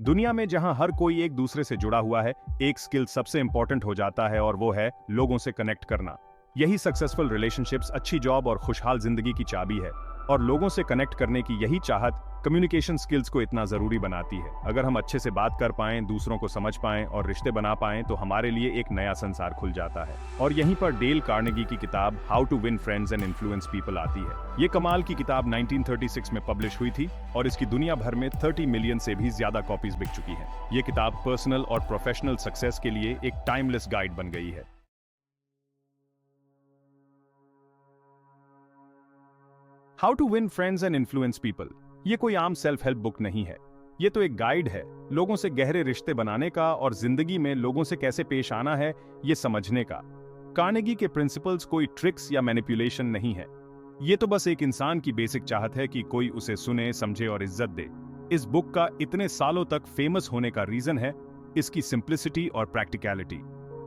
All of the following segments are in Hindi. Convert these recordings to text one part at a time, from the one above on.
दुनिया में जहां हर कोई एक दूसरे से जुड़ा हुआ है, एक स्किल सबसे इंपॉर्टेंट हो जाता है और वो है लोगों से कनेक्ट करना। यही सक्सेसफुल रिलेशनशिप्स, अच्छी जॉब और खुशहाल जिंदगी की चाबी है। और लोगों से कनेक्ट करने की यही चाहत कम्युनिकेशन स्किल्स को इतना जरूरी बनाती है। अगर हम अच्छे से बात कर पाएं, दूसरों को समझ पाएं और रिश्ते बना पाएं तो हमारे लिए एक नया संसार खुल जाता है। और यहीं पर डेल कार्नेगी की किताब how to win friends and influence people आती है। ये कमाल की किताब 1936 में पब्लिश हुई थी और इसकी दुनिया भर में 30 मिलियन से भी ज्यादा कॉपीज बिक चुकी हैं। ये किताब पर्सनल और प्रोफेशनल सक्सेस के लिए एक टाइमलेस गाइड बन गई है। How to win friends and influence people ये कोई आम सेल्फ हेल्प बुक नहीं है। ये तो एक गाइड है लोगों से गहरे रिश्ते बनाने का और जिंदगी में लोगों से कैसे पेश आना है ये समझने का। कार्नेगी के प्रिंसिपल्स कोई ट्रिक्स या मैनिपुलेशन नहीं है। ये तो बस एक इंसान की बेसिक चाहत है कि कोई उसे सुने, समझे और इज्जत दे। इस बुक का इतने सालों तक फेमस होने का रीजन है इसकी सिंप्लिसिटी और प्रैक्टिकलिटी।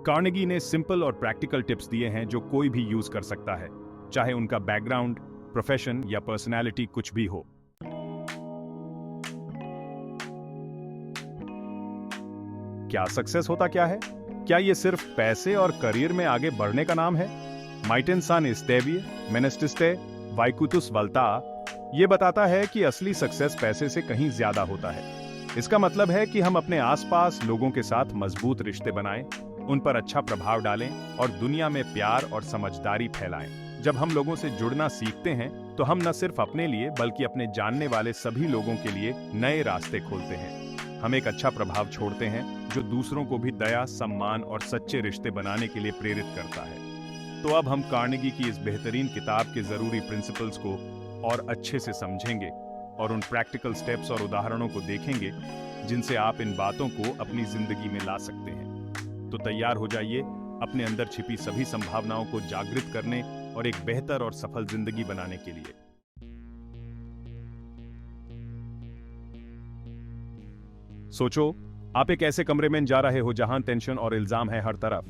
कार्नेगी ने सिंपल और प्रैक्टिकल टिप्स दिए हैं जो कोई भी यूज कर सकता है, चाहे उनका बैकग्राउंड, प्रोफेशन या पर्सनैलिटी कुछ भी हो। क्या सक्सेस होता क्या है? क्या ये सिर्फ पैसे और करियर में आगे बढ़ने का नाम है? माइटेन सान इस्तेविये मेनेस्टिस्टे वाइकुतुस वल्ता ये बताता है कि असली सक्सेस पैसे से कहीं ज्यादा होता है। इसका मतलब है कि हम अपने आसपास लोगों के साथ मजबूत रिश्ते बनाएं, उन पर अच्छा प्रभाव डालें और दुनिया में प्यार और समझदारी फैलाएं। जब हम लोगों से जुड़ना सीखते हैं तो हम न सिर्फ अपने लिए बल्कि अपने जानने वाले सभी लोगों के लिए नए रास्ते खोलते हैं। हम एक अच्छा प्रभाव छोड़ते हैं जो दूसरों को भी दया, सम्मान और सच्चे रिश्ते बनाने के लिए प्रेरित करता है। तो अब हम कार्नेगी की इस बेहतरीन किताब के जरूरी प्रिंसिपल्स को और अच्छे से समझेंगे और उन प्रैक्टिकल स्टेप्स और उदाहरणों को देखेंगे जिनसे आप इन बातों को अपनी जिंदगी में ला सकते हैं। तो तैयार हो जाइए अपने अंदर छिपी सभी संभावनाओं को जागृत करने और एक बेहतर और सफल जिंदगी बनाने के लिए। सोचो, आप एक ऐसे कमरे में जा रहे हो जहां टेंशन और इल्जाम है हर तरफ।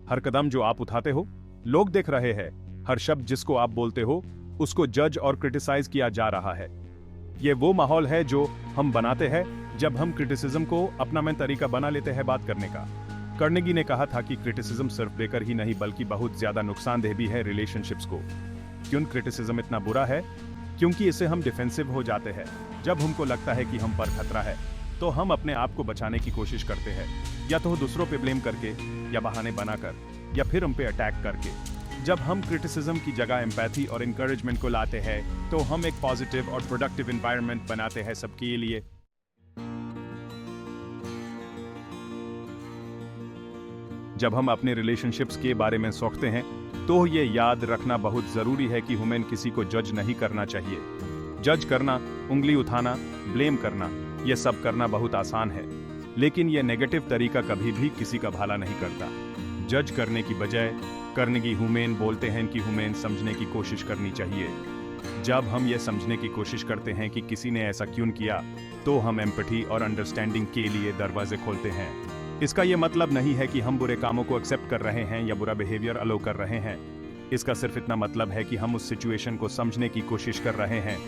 हर कदम जो आप उठाते हो लोग देख रहे हैं। हर शब्द जिसको आप बोलते हो उसको जज और क्रिटिसाइज किया जा रहा है। ये वो माहौल है जो हम बनाते हैं जब हम क्रिटिसिज्म को अपना मन तरीका बना लेते हैं बात करने का। कार्नेगी ने कहा था कि क्रिटिसिज्म सिर्फ बेकार ही नहीं बल्कि बहुत ज्यादा नुकसानदेह भी है रिलेशनशिप्स को। क्यों क्रिटिसिज्म इतना बुरा है? क्योंकि इससे हम डिफेंसिव हो जाते हैं। जब हमको लगता है कि हम पर खतरा है तो हम अपने आप को बचाने की कोशिश करते हैं, या तो दूसरों पे ब्लेम करके, या बहाने बनाकर, या फिर हम पे अटैक करके। जब हम क्रिटिसिज्म की जगह एम्पैथी और एनकरेजमेंट को लाते हैं तो हम एक पॉजिटिव और प्रोडक्टिव एनवायरनमेंट बनाते हैं सबके लिए। जब हम अपने रिलेशनशिप्स के बारे में सोचते हैं तो ये याद रखना बहुत जरूरी है कि हमें किसी को जज नहीं करना चाहिए। जज करना, उंगली उठाना, ब्लेम करना, ये सब करना बहुत आसान है, लेकिन ये नेगेटिव तरीका कभी भी किसी का भला नहीं करता। जज करने की बजाय कार्नेगी ह्यूमेन बोलते हैं कि ह्यूमेन समझने की कोशिश करनी चाहिए। जब हम ये समझने की कोशिश करते हैं कि किसी ने ऐसा क्यों किया तो हम एम्पैथी और अंडरस्टैंडिंग के लिए दरवाजे खोलते हैं। इसका ये मतलब नहीं है कि हम बुरे कामों को एक्सेप्ट कर रहे हैं या बुरा बिहेवियर अलो कर रहे हैं। इसका सिर्फ इतना मतलब है कि हम उस सिचुएशन को समझने की कोशिश कर रहे हैं,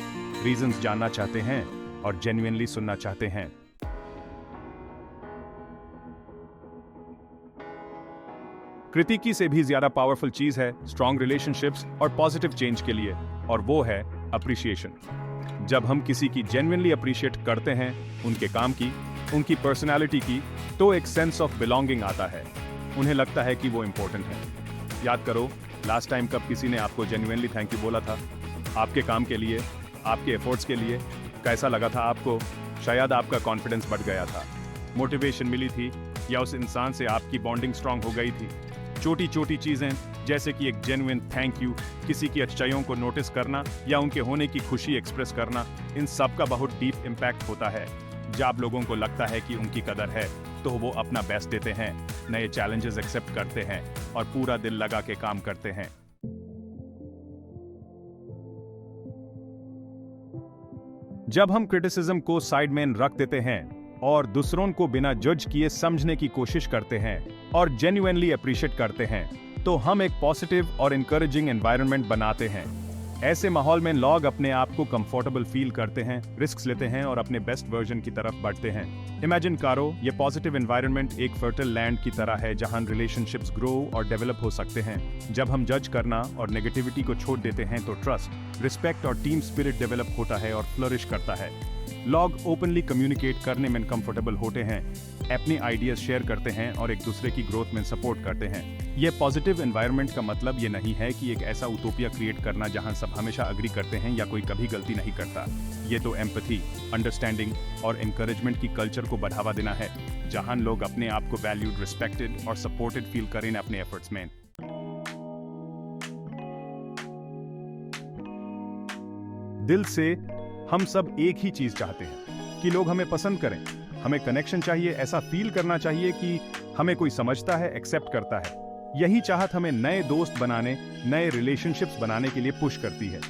रीजंस जानना चाहते हैं और जेन्युइनली सुनना चाहते हैं। कृतिकी से भी ज्यादा पावरफुल चीज है स्ट्रॉन्ग रिलेशनशिप्स और पॉजिटिव चेंज के लिए, और वो है अप्रिशिएशन। जब हम किसी की जेन्युइनली अप्रिशिएट करते हैं, उनके काम की, उनकी पर्सनालिटी की, तो एक सेंस ऑफ बिलोंगिंग आता है। उन्हें लगता है कि वो इंपॉर्टेंट है। याद करो, लास्ट टाइम कब किसी ने आपको जेन्युइनली थैंक यू बोला था? आपके काम के लिए, आपके एफर्ट्स के लिए। कैसा लगा था आपको? शायद आपका कॉन्फिडेंस बढ़ गया था, मोटिवेशन मिली थी, या उस इंसान से आपकी बॉन्डिंग स्ट्रांग हो गई थी। छोटी छोटी चीजें जैसे कि एक जेन्युइन थैंक यू, किसी की अच्छाइयों को नोटिस करना या उनके होने की खुशी एक्सप्रेस करना, इन सब का बहुत डीप इम्पैक्ट होता है। जब लोगों को लगता है कि उनकी कदर है तो वो अपना बेस्ट देते हैं, नए चैलेंजेस एक्सेप्ट करते हैं और पूरा दिल लगा के काम करते हैं। जब हम क्रिटिसिज्म को साइड में रख देते हैं और दूसरों को बिना जज किए समझने की कोशिश करते हैं और जेन्युइनली अप्रिशिएट करते हैं तो हम एक पॉजिटिव और एनकरेजिंग एनवायरनमेंट बनाते हैं। ऐसे माहौल में लोग अपने आप को कंफर्टेबल फील करते हैं, रिस्क लेते हैं और अपने बेस्ट वर्जन की तरफ बढ़ते हैं। इमेजिन करो, ये पॉजिटिव एनवायरनमेंट एक फर्टाइल लैंड की तरह है जहां रिलेशनशिप्स ग्रो और डेवलप हो सकते हैं। जब हम जज करना और नेगेटिविटी को छोड़ देते हैं तो ट्रस्ट, रिस्पेक्ट और टीम स्पिरिट डेवलप होता है और फ्लरिश करता है। लोग ओपनली कम्युनिकेट करने में कंफर्टेबल होते हैं, अपने आइडियाज शेयर करते हैं और एक दूसरे की ग्रोथ में सपोर्ट करते हैं। यह पॉजिटिव एनवायरनमेंट का मतलब ये नहीं है कि एक ऐसा उटोपिया क्रिएट करना जहां सब हमेशा अग्री करते हैं या कोई कभी गलती नहीं करता। ये तो एम्पैथी, अंडरस्टैंडिंग और एनकरेजमेंट की कल्चर को बढ़ावा देना है, जहां लोग अपने आप को वैल्यूड, रिस्पेक्टेड और सपोर्टेड फील करें अपने एफर्ट्स में। दिल से हम सब एक ही चीज चाहते हैं कि लोग हमें पसंद करें, हमें कनेक्शन चाहिए, ऐसा फील करना चाहिए कि हमें कोई समझता है, एक्सेप्ट करता है। यही चाहत हमें नए दोस्त बनाने, नए रिलेशनशिप्स बनाने के लिए पुश करती है।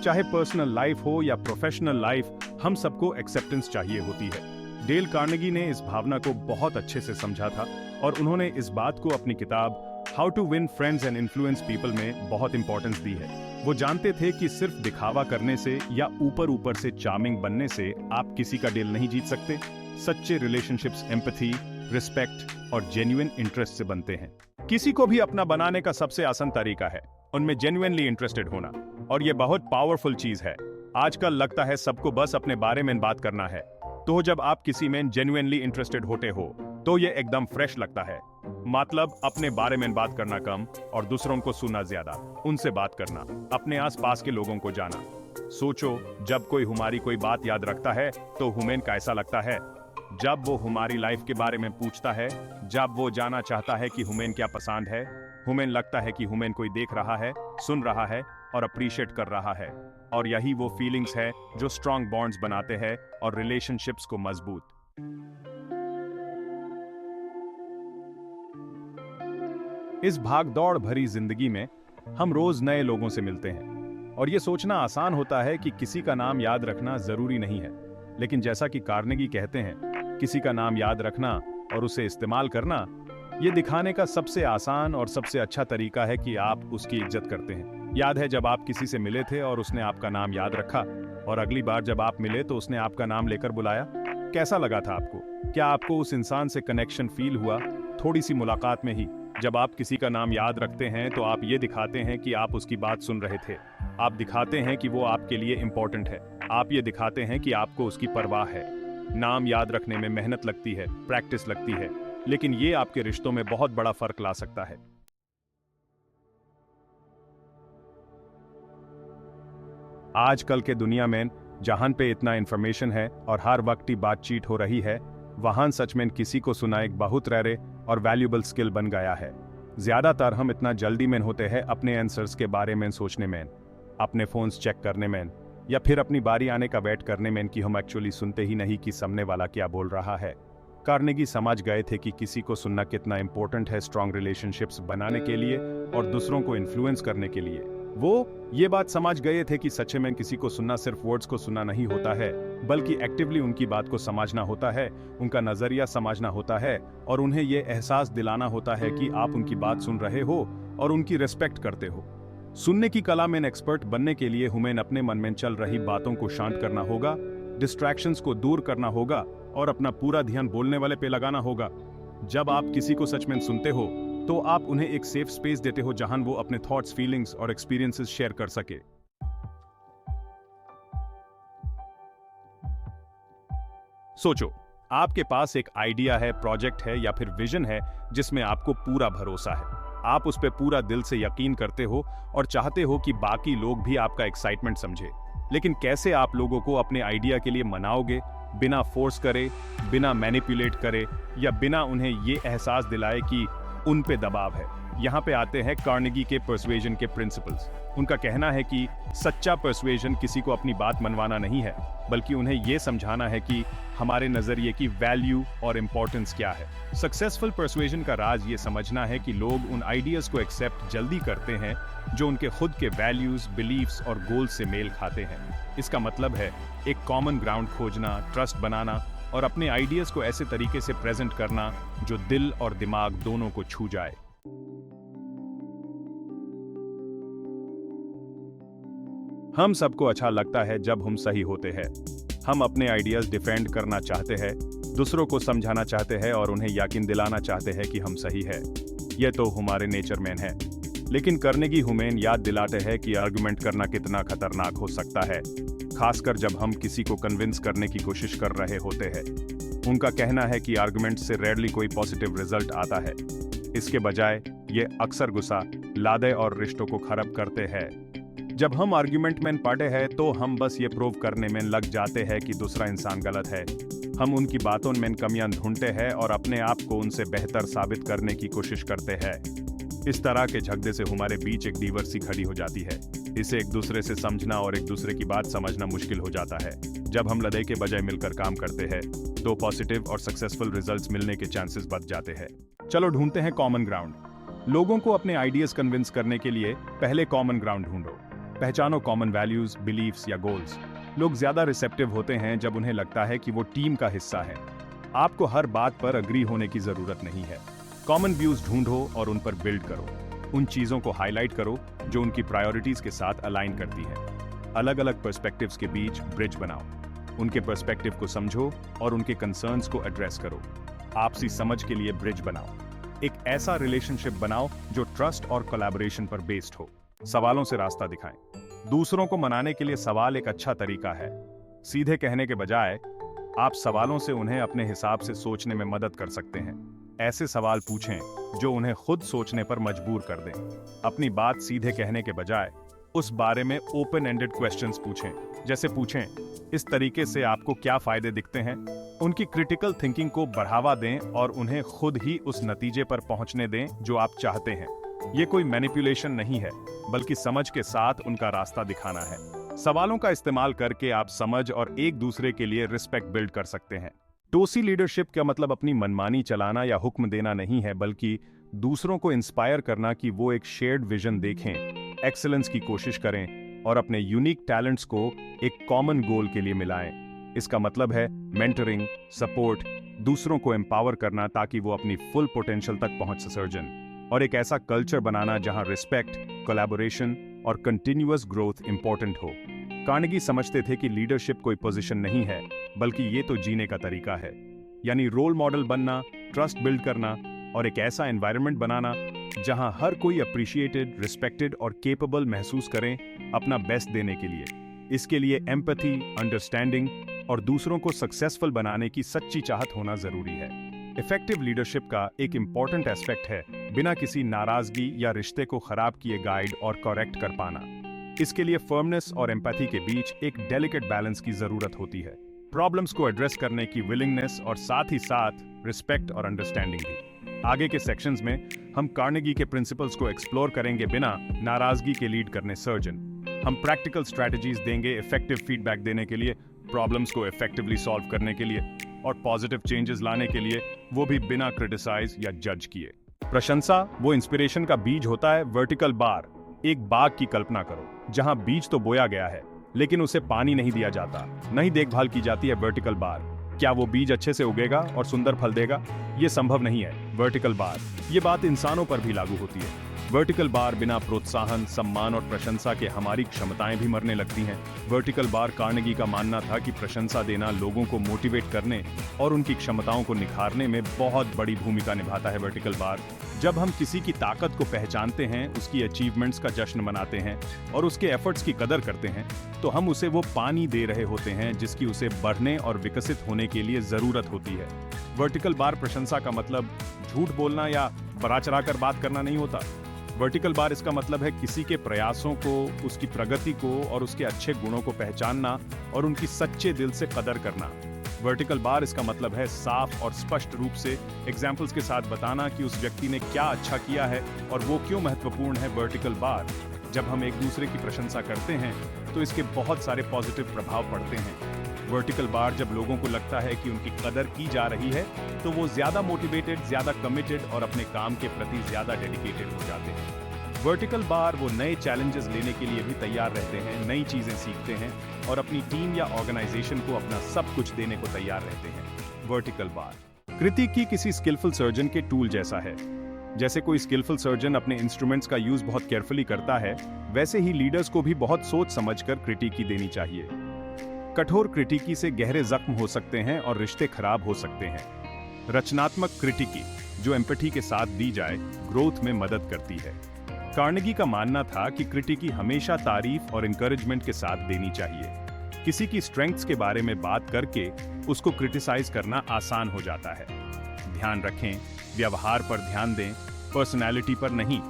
चाहे पर्सनल लाइफ हो या प्रोफेशनल लाइफ, हम सबको एक्सेप्टेंस चाहिए होती है। डेल कार्नेगी ने इस भावना को बहुत अच्छे से समझा था और उन्होंने इस बात को अपनी किताब how to win friends and influence people में बहुत इंपॉर्टेंस दी है। वो जानते थे कि सिर्फ दिखावा करने से या ऊपर ऊपर से चार्मिंग बनने से आप किसी का दिल नहीं जीत सकते। सच्चे रिलेशनशिप्स एम्पैथी, रिस्पेक्ट और जेन्युइन इंटरेस्ट से बनते हैं। किसी को भी अपना बनाने का सबसे आसान तरीका है उनमें जेन्युइनली इंटरेस्टेड होना, और ये बहुत पावरफुल चीज है। आजकल लगता है सबको बस अपने बारे में बात करना है, तो जब आप किसी में जेन्युइनली इंटरेस्टेड होते हो तो ये एकदम फ्रेश लगता है। मतलब अपने बारे में बात करना कम और दूसरों को सुनना ज्यादा, उनसे बात करना, अपने आसपास के लोगों को जाना। सोचो, जब कोई हमारी कोई बात याद रखता है तो हमें कैसा लगता है? जब वो हमारी लाइफ के बारे में पूछता है, जब वो जानना चाहता है कि हमें क्या पसंद है, हमें लगता है कि हमें कोई देख रहा है, सुन रहा है और अप्रिशिएट कर रहा है। और यही वो फीलिंग्स है जो स्ट्रॉन्ग बॉन्ड्स बनाते हैं और रिलेशनशिप्स को मजबूत। इस भागदौड़ भरी जिंदगी में हम रोज नए लोगों से मिलते हैं और ये सोचना आसान होता है कि किसी का नाम याद रखना जरूरी नहीं है। लेकिन जैसा कि कार्नेगी कहते हैं, किसी का नाम याद रखना और उसे इस्तेमाल करना, ये दिखाने का सबसे आसान और सबसे अच्छा तरीका है कि आप उसकी इज्जत करते हैं। याद है जब आप किसी से मिले थे और उसने आपका नाम याद रखा, और अगली बार जब आप मिले तो उसने आपका नाम लेकर बुलाया? कैसा लगा था आपको? क्या आपको उस इंसान से कनेक्शन फील हुआ थोड़ी सी मुलाकात में ही? जब आप किसी का नाम याद रखते हैं तो आप ये दिखाते हैं कि आप उसकी बात सुन रहे थे। आप दिखाते हैं कि वो आपके लिए इम्पोर्टेंट है। आप ये दिखाते हैं कि आपको उसकी परवाह है। नाम याद रखने में मेहनत लगती है, प्रैक्टिस लगती है, लेकिन ये आपके रिश्तों में बहुत बड़ा फर्क ला सकता है। आजकल के दुनिया में जहां पे इतना इंफॉर्मेशन है और हर वक्त ही बातचीत हो रही है, वहां सच में किसी को सुना एक बहुत रेयर और वैल्यूएबल स्किल बन गया है। ज्यादातर हम इतना जल्दी में होते हैं अपने आंसर्स के बारे में सोचने में, अपने फोन्स चेक करने में, या फिर अपनी बारी आने का वेट करने में कि हम एक्चुअली सुनते ही नहीं कि सामने वाला क्या बोल रहा है। कार्नेगी समझ गए थे कि किसी को सुनना कितना इंपॉर्टेंट है स्ट्रॉन्ग रिलेशनशिप्स बनाने के लिए और दूसरों को इन्फ्लुएंस करने के लिए। वो ये बात समझ गए थे कि सच में किसी को सुनना सिर्फ वर्ड्स को सुनना नहीं होता है, बल्कि एक्टिवली उनकी बात को समझना होता है, उनका नजरिया समझना होता है और उन्हें ये एहसास दिलाना होता है कि आप उनकी बात सुन रहे हो और उनकी रिस्पेक्ट करते हो। सुनने की कला में एक्सपर्ट बनने के लिए हमें अपने मन में चल रही बातों को शांत करना होगा, डिस्ट्रैक्शंस को दूर करना होगा और अपना पूरा ध्यान बोलने वाले पे लगाना होगा। जब आप किसी को सच में सुनते हो तो आप उन्हें एक सेफ स्पेस देते हो जहां वो अपने थॉट्स, फीलिंग्स और एक्सपीरियंसेस शेयर कर सके। सोचो, आपके पास एक आइडिया है, प्रोजेक्ट है या फिर विजन है जिसमें आपको पूरा भरोसा है। आप उस पर पूरा दिल से यकीन करते हो और चाहते हो कि बाकी लोग भी आपका एक्साइटमेंट समझे। लेकिन कैसे आप लोगों को अपने आइडिया के लिए मनाओगे, बिना फोर्स करे, बिना मैनिपुलेट करे या बिना उन्हें ये एहसास दिलाए कि उन पे दबाव है? यहाँ पे आते हैं कार्नेगी के पर्सुएजन के प्रिंसिपल्स। उनका कहना है कि सच्चा पर्सुएजन किसी को अपनी बात मनवाना नहीं है, बल्कि उन्हें यह समझाना है कि हमारे नजरिए की वैल्यू और इंपॉर्टेंस क्या है। सक्सेसफुल पर्सुएजन का राज ये समझना है कि लोग उन आइडियाज को एक्सेप्ट जल्दी करते हैं जो उनके खुद के वैल्यूज, बिलीव्स और गोल्स से मेल खाते हैं। इसका मतलब है एक कॉमन ग्राउंड खोजना, ट्रस्ट बनाना और अपने आइडियाज को ऐसे तरीके से प्रेजेंट करना जो दिल और दिमाग दोनों को छू जाए। हम सबको अच्छा लगता है जब हम सही होते हैं। हम अपने आइडियाज डिफेंड करना चाहते हैं, दूसरों को समझाना चाहते हैं और उन्हें यकीन दिलाना चाहते हैं कि हम सही है। यह तो हमारे नेचर में है। लेकिन कार्नेगी ह्यूमेन याद दिलाते हैं कि आर्गुमेंट करना कितना खतरनाक हो सकता है, खासकर जब हम किसी को कन्विंस करने की कोशिश कर रहे होते हैं। उनका कहना है कि आर्गुमेंट से रेयरली कोई पॉजिटिव रिजल्ट आता है। इसके बजाय ये अक्सर गुस्सा, लादे और रिश्तों को खराब करते हैं। जब हम आर्ग्यूमेंट में पड़े हैं तो हम बस ये प्रूव करने में लग जाते हैं कि दूसरा इंसान गलत है। हम उनकी बातों में कमियां ढूंढते हैं और अपने आप को उनसे बेहतर साबित करने की कोशिश करते हैं। इस तरह के झगड़े से हमारे बीच एक दीवार खड़ी हो जाती है। इसे एक दूसरे से समझना और एक दूसरे की बात समझना मुश्किल हो जाता है। जब हम लड़ाई के बजाय मिलकर काम करते हैं तो पॉजिटिव और सक्सेसफुल रिजल्ट्स मिलने के चांसेस बढ़ जाते हैं। चलो ढूंढते हैं कॉमन ग्राउंड। लोगों को अपने आइडियाज कन्विंस करने के लिए पहले कॉमन ग्राउंड ढूंढो। पहचानो कॉमन वैल्यूज, बिलीफ्स या गोल्स। लोग ज्यादा रिसेप्टिव होते हैं जब उन्हें लगता है कि वो टीम का हिस्सा है। आपको हर बात पर अग्री होने की जरूरत नहीं है। कॉमन व्यूज ढूंढो और उन पर बिल्ड करो। उन चीजों को हाईलाइट करो जो उनकी प्रायोरिटीज के साथ अलाइन करती है। अलग अलग पर्सपेक्टिव्स के बीच ब्रिज बनाओ। उनके पर्सपेक्टिव को समझो और उनके कंसर्न्स को एड्रेस करो। आपसी समझ के लिए ब्रिज बनाओ। एक ऐसा रिलेशनशिप बनाओ जो ट्रस्ट और कोलैबोरेशन पर बेस्ड हो। सवालों से रास्ता दिखाएं। दूसरों को मनाने के लिए सवाल एक अच्छा तरीका है। सीधे कहने के बजाय आप सवालों से उन्हें अपने हिसाब से सोचने में मदद कर सकते हैं। ऐसे सवाल पूछें जो उन्हें खुद सोचने पर मजबूर कर दें। अपनी बात सीधे कहने के बजाय उस बारे में ओपन एंडेड क्वेश्चंस पूछें। जैसे पूछें, इस तरीके से आपको क्या फायदे दिखते हैं? उनकी क्रिटिकल थिंकिंग को बढ़ावा दें और उन्हें खुद ही उस नतीजे पर पहुंचने दें जो आप चाहते हैं। ये कोई मैनिपुलेशन नहीं है, बल्कि समझ के साथ उनका रास्ता दिखाना है। सवालों का इस्तेमाल करके आप समझ और एक दूसरे के लिए रिस्पेक्ट बिल्ड कर सकते हैं। टोसी लीडरशिप का मतलब अपनी मनमानी चलाना या हुक्म देना नहीं है, बल्कि दूसरों को इंस्पायर करना कि वो एक शेयर्ड विजन देखें, एक्सीलेंस की कोशिश करें और अपने यूनिक टैलेंट्स को एक कॉमन गोल के लिए मिलाएं। इसका मतलब है मेंटरिंग, सपोर्ट, दूसरों को एम्पावर करना ताकि वो अपनी फुल पोटेंशियल तक पहुंच सकें, और एक ऐसा कल्चर बनाना जहां रिस्पेक्ट, कोलैबोरेशन और कंटिन्यूअस ग्रोथ इंपॉर्टेंट हो। कार्नेगी समझते थे कि लीडरशिप कोई पोजीशन नहीं है, बल्कि ये तो जीने का तरीका है। यानी रोल मॉडल बनना, ट्रस्ट बिल्ड करना और एक ऐसा एनवायरनमेंट बनाना जहां हर कोई अप्रिशिएटेड, रिस्पेक्टेड और केपेबल महसूस करें अपना बेस्ट देने के लिए। इसके लिए एम्पैथी, अंडरस्टैंडिंग और दूसरों को सक्सेसफुल बनाने की सच्ची चाहत होना जरूरी है। इफेक्टिव लीडरशिप का एक इंपॉर्टेंट एस्पेक्ट है बिना किसी नाराजगी या रिश्ते को खराब किए गाइड और करेक्ट कर पाना। इसके लिए फर्मनेस और एम्पैथी के बीच एक डेलिकेट बैलेंस की जरूरत होती है। प्रॉब्लम्स को एड्रेस करने की विलिंगनेस और साथ ही साथ रिस्पेक्ट और अंडरस्टैंडिंग भी। आगे के सेक्शंस में हम कार्नेगी के प्रिंसिपल्स को एक्सप्लोर करेंगे बिना नाराजगी के लीड करने सर्जन। हम प्रैक्टिकल स्ट्रैटेजीज देंगे इफेक्टिव फीडबैक देने के लिए, प्रॉब्लम्स को इफेक्टिवली सॉल्व करने के लिए और पॉजिटिव चेंजेस लाने के लिए, वो भी बिना क्रिटिसाइज या जज किए। प्रशंसा वो इंस्पिरेशन का बीज होता है। वर्टिकल बार, एक बाग की कल्पना करो जहां बीज तो बोया गया है लेकिन उसे पानी नहीं दिया जाता, नहीं देखभाल की जाती है। वर्टिकल बार, क्या वो बीज अच्छे से उगेगा और सुंदर फल देगा? ये संभव नहीं है। वर्टिकल बार, ये बात इंसानों पर भी लागू होती है। वर्टिकल बार, बिना प्रोत्साहन, सम्मान और प्रशंसा के हमारी क्षमताएं भी मरने लगती हैं। वर्टिकल बार, कार्नेगी का मानना था कि प्रशंसा देना लोगों को मोटिवेट करने और उनकी क्षमताओं को निखारने में बहुत बड़ी भूमिका निभाता है। वर्टिकल बार, जब हम किसी की ताकत को पहचानते हैं, उसकी अचीवमेंट्स का जश्न मनाते हैं और उसके एफर्ट्स की कदर करते हैं, तो हम उसे वो पानी दे रहे होते हैं जिसकी उसे बढ़ने और विकसित होने के लिए जरूरत होती है। वर्टिकल बार प्रशंसा का मतलब झूठ बोलना या बढ़ा चढ़ाकर बात करना नहीं होता। वर्टिकल बार इसका मतलब है किसी के प्रयासों को, उसकी प्रगति को और उसके अच्छे गुणों को पहचानना और उनकी सच्चे दिल से कदर करना। वर्टिकल बार इसका मतलब है साफ और स्पष्ट रूप से एग्जाम्पल्स के साथ बताना कि उस व्यक्ति ने क्या अच्छा किया है और वो क्यों महत्वपूर्ण है। वर्टिकल बार, जब हम एक दूसरे की प्रशंसा करते हैं तो इसके बहुत सारे पॉजिटिव प्रभाव पड़ते हैं। वर्टिकल बार, जब लोगों को लगता है कि उनकी कदर की जा रही है तो वो ज्यादा मोटिवेटेड, ज्यादा कमिटेड और अपने काम के प्रति ज्यादा डेडिकेटेड हो जाते हैं। वर्टिकल बार, वो नए चैलेंजेस लेने के लिए भी तैयार रहते हैं, नई चीजें सीखते हैं और अपनी टीम या ऑर्गेनाइजेशन को अपना सब कुछ देने को तैयार रहते हैं। वर्टिकल बार, कृति की किसी स्किलफुल सर्जन के टूल जैसा है। जैसे कोई स्किलफुल सर्जन अपने इंस्ट्रूमेंट्स का यूज बहुत केयरफुली करता है, वैसे ही लीडर्स को भी बहुत सोच समझकर क्रिटिकी देनी चाहिए। कठोर क्रिटिकी से गहरे जख्म हो सकते हैं और रिश्ते खराब हो सकते हैं। रचनात्मक क्रिटिकी, जो एम्पैथी के साथ दी जाए, ग्रोथ में मदद करती है। कार्नेगी का मानना था कि क्रिटिकी हमेशा तारीफ और इंकरेजमेंट के साथ देनी चाहिए। किसी की स्ट्रेंथ्स के बारे में बात करके उसको क्रिटिसाइज करना आसान हो जाता है। ध्यान रखें, व्यवहार पर ध्यान दें, पर्सनैलिटी पर नहीं।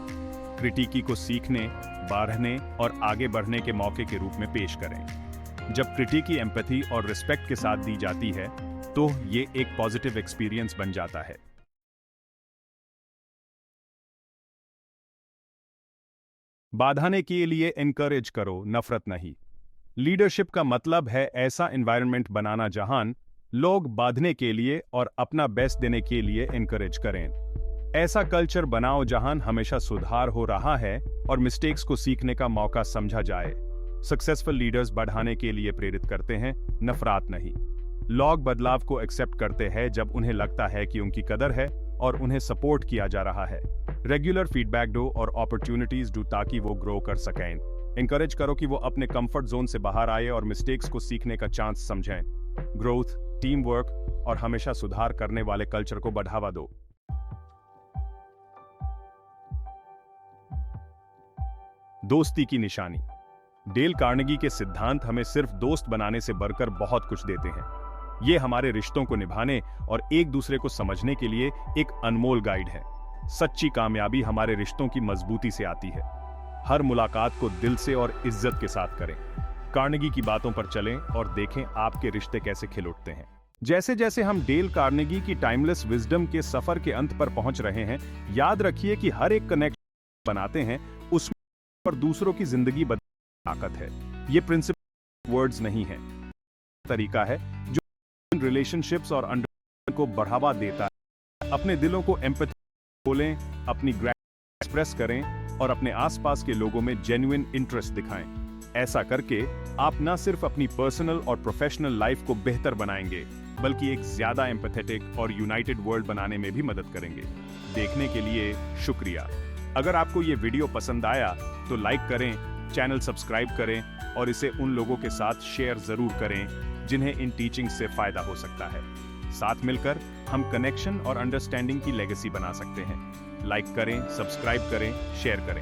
क्रिटिकी को सीखने, बढ़ने और आगे बढ़ने के मौके के रूप में पेश करें। जब क्रिटिकी एम्पैथी और रिस्पेक्ट के साथ दी जाती है, तो ये एक पॉजिटिव एक्सपीरियंस बन जाता है। बाधाने के लिए एनकरेज करो, नफरत नहीं। लीडरशिप का मतलब है ऐसा एनवायरनमेंट बनाना जहां लोग बांधने के लिए और अपना बेस्ट देने के लिए एनकरेज करें। ऐसा कल्चर बनाओ जहां हमेशा सुधार हो रहा है और मिस्टेक्स को सीखने का मौका समझा जाए। सक्सेसफुल लीडर्स बढ़ाने के लिए प्रेरित करते हैं, नफरत नहीं। लोग बदलाव को एक्सेप्ट करते हैं जब उन्हें लगता है कि उनकी कदर है और उन्हें सपोर्ट किया जा रहा है। रेगुलर फीडबैक दो और अपॉर्चुनिटीज दो ताकि वो ग्रो कर सकें। इंकरेज करो कि वो अपने कंफर्ट जोन से बाहर आए और मिस्टेक्स को सीखने का चांस समझें। ग्रोथ, टीम वर्क और हमेशा सुधार करने वाले कल्चर को बढ़ावा दो। दोस्ती की निशानी। डेल कार्नेगी के सिद्धांत हमें सिर्फ दोस्त बनाने से बढ़कर बहुत कुछ देते हैं। ये हमारे रिश्तों को निभाने और एक दूसरे को समझने के लिए एक अनमोल गाइड है। सच्ची कामयाबी हमारे रिश्तों की मजबूती से आती है। हर मुलाकात को दिल से और इज्जत के साथ करें। कार्नेगी की बातों पर चलें और देखें आपके रिश्ते कैसे खिल उठते हैं। जैसे जैसे हम डेल कार्नेगी की टाइमलेस विजडम के सफर के अंत पर पहुंच रहे हैं, याद रखिए कि हर एक कनेक्शन बनाते हैं उस पर दूसरों की जिंदगी बदलने की ताकत है। ये प्रिंसिपल वर्ड्स नहीं है, तरीका है जो रिलेशनशिप्स और अंडरस्टैंडिंग को बढ़ावा देता है। अपने दिलों को एम्पैथी खोलें, अपनी ग्रैटिट्यूड एक्सप्रेस करें और अपने आसपास के लोगों में जेन्युइन इंटरेस्ट दिखाएं। ऐसा करके आप न सिर्फ अपनी पर्सनल और प्रोफेशनल लाइफ को बेहतर बनाएंगे, बल्कि एक ज्यादा एम्पैथेटिक और यूनाइटेड वर्ल्ड बनाने में भी मदद करेंगे। देखने के लिए शुक्रिया। अगर आपको ये वीडियो पसंद आया तो लाइक करें, चैनल सब्सक्राइब करें और इसे उन लोगों के साथ शेयर जरूर करें जिन्हें इन टीचिंग से फायदा हो सकता है। साथ मिलकर हम कनेक्शन और अंडरस्टैंडिंग की लेगेसी बना सकते हैं। लाइक करें, सब्सक्राइब करें, शेयर करें।